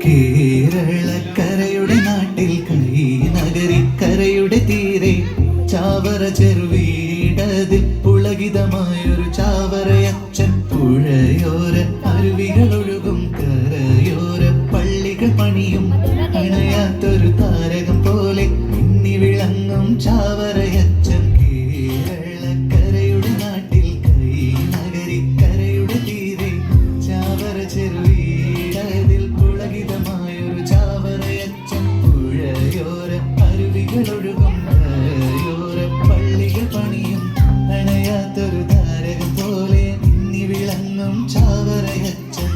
കേരളക്കരയുടെ നാട്ടിൽ കൈ നഗരിക്കരയുടെ തീരെ ചാവറ ചെറുവീടതിൽ പുളകിതമായൊരു ചാവറയച്ചൻ പുഴയോര അരുവികളൊഴുകും കരയോര പള്ളികൾ പണിയും അണയാത്തൊരു താരകം പോലെ മിന്നി വിളങ്ങും ചാവറയച്ചൻ കേരളക്കരയുടെ നാട്ടിൽ കൈ നഗരിക്കരയുടെ തീരെ ചാവറ ചെറുവീടതിൽ പുളകിതമായൊരു ചാവറയച്ചൻ പുഴയോര അരുവികളൊഴുകും കരയോര പള്ളികൾ പണിയും അണയാത്തൊരു താരകം പോലെ മിന്നി വിളങ്ങും ചാവറയച്ചൻ.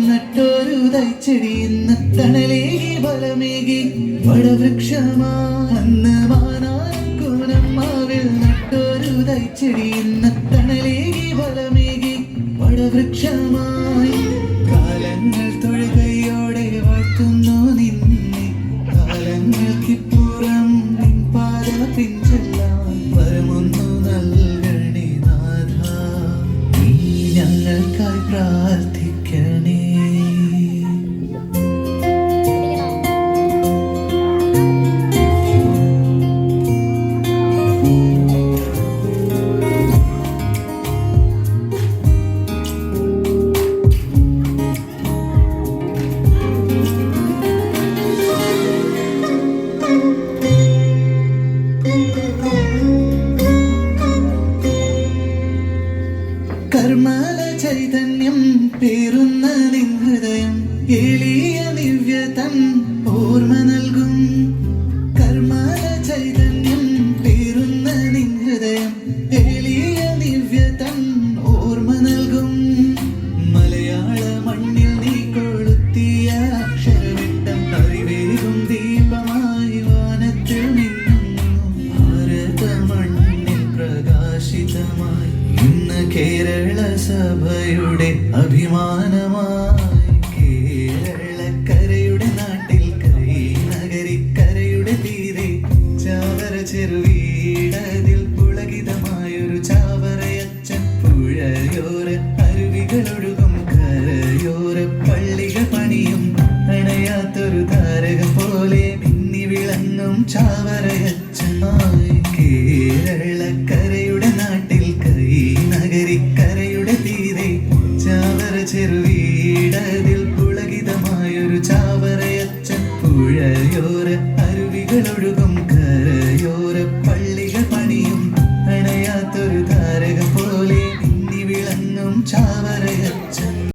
നട്ടൊരു തൈച്ചെടി ഇന്ന് തണലേകി ബലമേകി വടവൃക്ഷമാ. അന്ന് മാനാക്കൂനമ്മാവിൽ നട്ടൊരു തൈച്ചെടി ഇന്ന് തണലേകി ബലമേകി വടവൃക്ഷമായി.